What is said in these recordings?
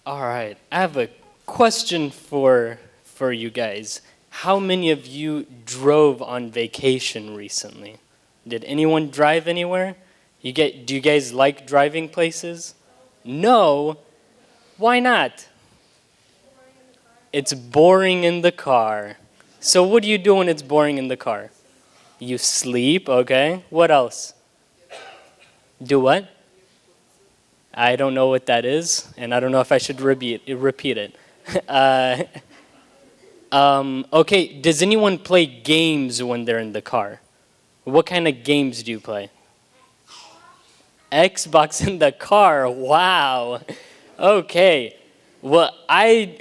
All right, I have a question for you guys. How many of you drove on vacation recently? Did anyone drive anywhere? Do you guys like driving places? No. Why not? It's boring in the car. So what do you do when it's boring in the car? You sleep, okay? What else? Do what? I don't know what that is, and I don't know if I should repeat it. uh, okay, does anyone play games when they're in the car? What kind of games do you play? Xbox in the car, wow. Okay, well,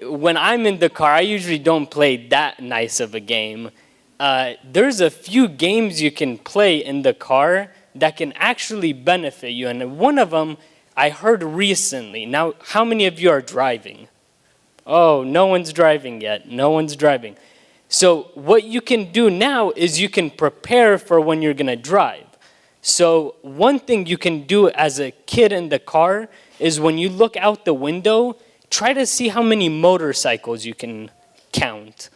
when I'm in the car, I usually don't play that nice of a game. There's a few games you can play in the car that can actually benefit you, and one of them I heard recently. Now, how many of you are driving? Oh, no one's driving yet. No one's driving. So what you can do now is you can prepare for when you're going to drive. So one thing you can do as a kid in the car is when you look out the window, try to see how many motorcycles you can count.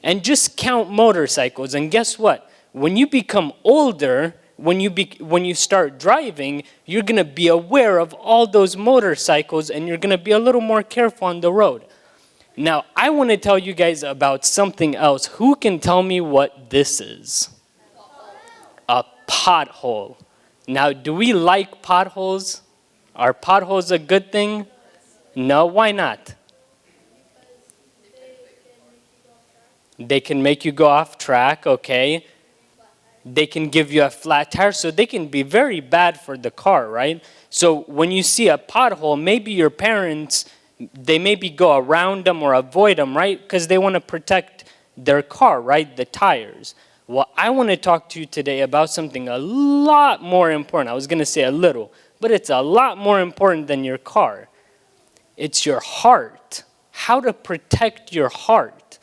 And just count motorcycles. And guess what? When you become older, when you start driving, you're going to be aware of all those motorcycles and you're going to be a little more careful on the road. Now, I want to tell you guys about something else. Who can tell me what this is? A pothole. Now, do we like potholes? Are potholes a good thing? No, why not? They can make you go off track, okay? They can give you a flat tire, so they can be very bad for the car, right? So when you see a pothole, maybe your parents, they maybe go around them or avoid them, right? Because they want to protect their car, right? The tires. Well, I want to talk to you today about something a lot more important. I was going to say a little, but it's a lot more important than your car. It's your heart. How to protect your heart.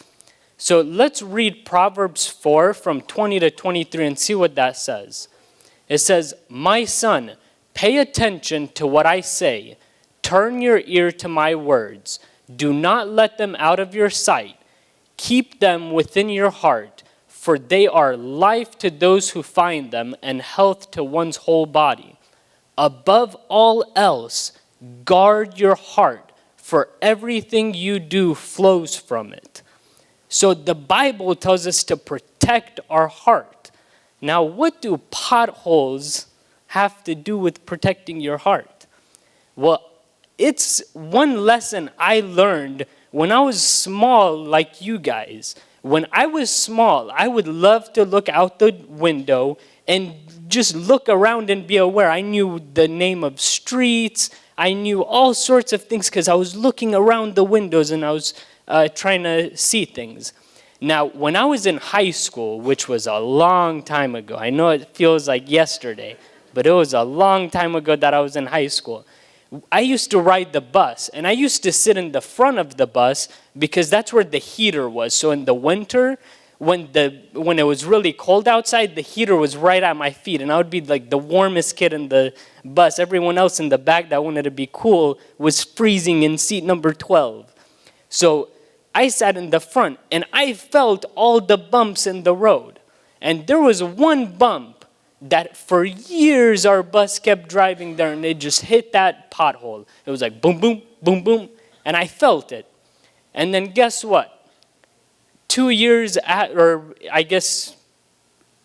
So let's read Proverbs 4 from 20 to 23 and see what that says. It says, "My son, pay attention to what I say. Turn your ear to my words. Do not let them out of your sight. Keep them within your heart, for they are life to those who find them and health to one's whole body. Above all else, guard your heart, for everything you do flows from it." So the Bible tells us to protect our heart. Now, what do potholes have to do with protecting your heart? Well, it's one lesson I learned when I was small like you guys. When I was small, I would love to look out the window and just look around and be aware. I knew the name of streets. I knew all sorts of things because I was looking around the windows and I was trying to see things. Now, when I was in high school, which was a long time ago, I know it feels like yesterday, but it was a long time ago that I was in high school. I used to ride the bus, and I used to sit in the front of the bus because that's where the heater was. So in the winter, when it was really cold outside, the heater was right at my feet, and I would be like the warmest kid in the bus. Everyone else in the back that wanted to be cool was freezing in seat number 12. So I sat in the front, and I felt all the bumps in the road. And there was one bump that for years our bus kept driving there, and it just hit that pothole. It was like boom, boom, boom, boom, and I felt it. And then guess what? 2 years, or I guess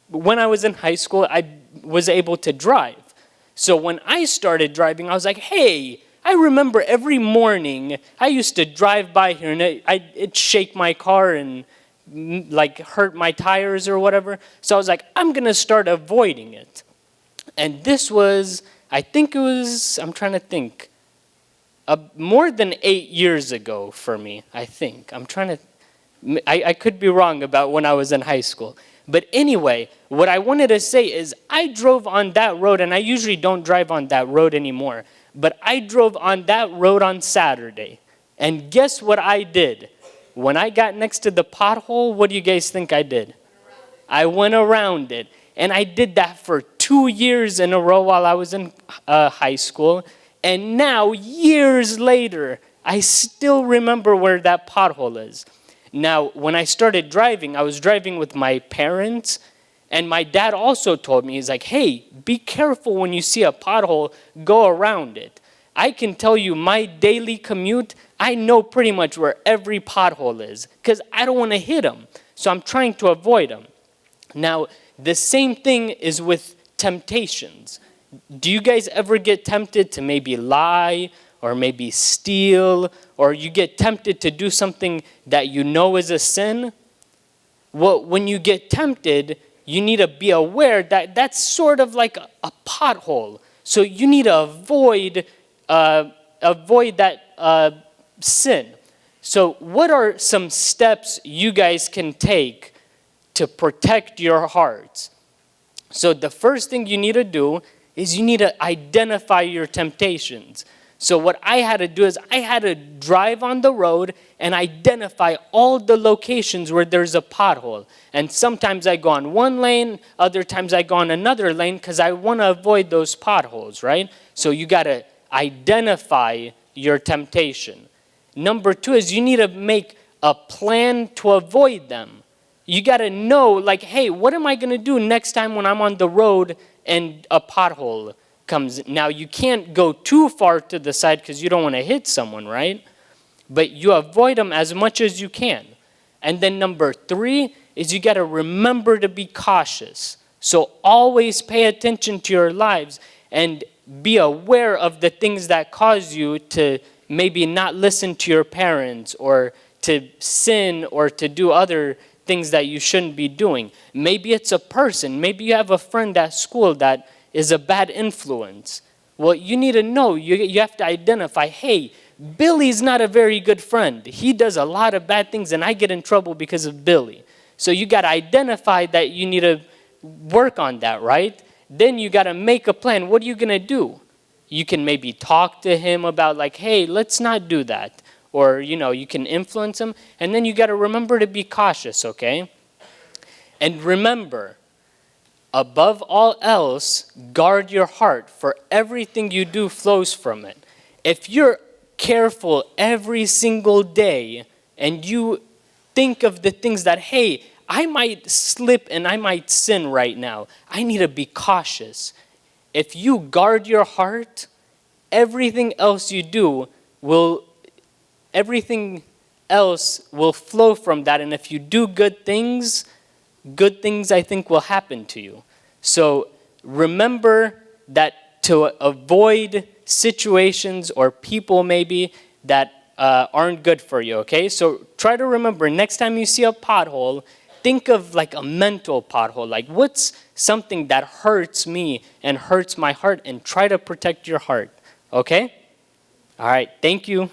when I was in high school, I was able to drive. So when I started driving, I was like, hey, I remember every morning I used to drive by here and it'd shake my car and like hurt my tires or whatever. So I was like, I'm going to start avoiding it. And this was, I think it was, I'm trying to think, more than 8 years ago for me, I think. I could be wrong about when I was in high school. But anyway, what I wanted to say is I drove on that road, and I usually don't drive on that road anymore. But I drove on that road on Saturday. And guess what I did? When I got next to the pothole, what do you guys think I did? I went around it. And I did that for 2 years in a row while I was in high school. And now, years later, I still remember where that pothole is. Now, when I started driving, I was driving with my parents, and my dad also told me, he's like, hey, be careful when you see a pothole, go around it. I can tell you my daily commute, I know pretty much where every pothole is because I don't want to hit them. So I'm trying to avoid them. Now, the same thing is with temptations. Do you guys ever get tempted to maybe lie or maybe steal, or you get tempted to do something that you know is a sin? Well, when you get tempted, you need to be aware that that's sort of like a pothole. So you need to avoid that sin. So what are some steps you guys can take to protect your hearts? So the first thing you need to do is you need to identify your temptations. So what I had to do is I had to drive on the road and identify all the locations where there's a pothole. And sometimes I go on one lane, other times I go on another lane because I want to avoid those potholes, right? So you got to identify your temptation. Number two is you need to make a plan to avoid them. You got to know, like, hey, what am I going to do next time when I'm on the road and a pothole comes? Now, you can't go too far to the side because you don't want to hit someone, right? But you avoid them as much as you can. And then number three is you got to remember to be cautious. So always pay attention to your lives and be aware of the things that cause you to maybe not listen to your parents or to sin or to do other things that you shouldn't be doing. Maybe it's a person. Maybe you have a friend at school that is a bad influence. Well, you need to know, you have to identify, hey, Billy's not a very good friend. He does a lot of bad things and I get in trouble because of Billy. So you got to identify that you need to work on that, right? Then you got to make a plan. What are you going to do? You can maybe talk to him about like, hey, let's not do that. Or, you can influence him. And then you got to remember to be cautious, okay? And remember, above all else, guard your heart, for everything you do flows from it. If you're careful every single day and you think of the things that, hey, I might slip and I might sin right now. I need to be cautious. If you guard your heart, everything else you do everything else will flow from that. And if you do good things I think will happen to you. So remember that to avoid situations or people maybe that aren't good for you, okay? So try to remember next time you see a pothole, think of like a mental pothole. Like what's something that hurts me and hurts my heart, and try to protect your heart, okay? All right, thank you.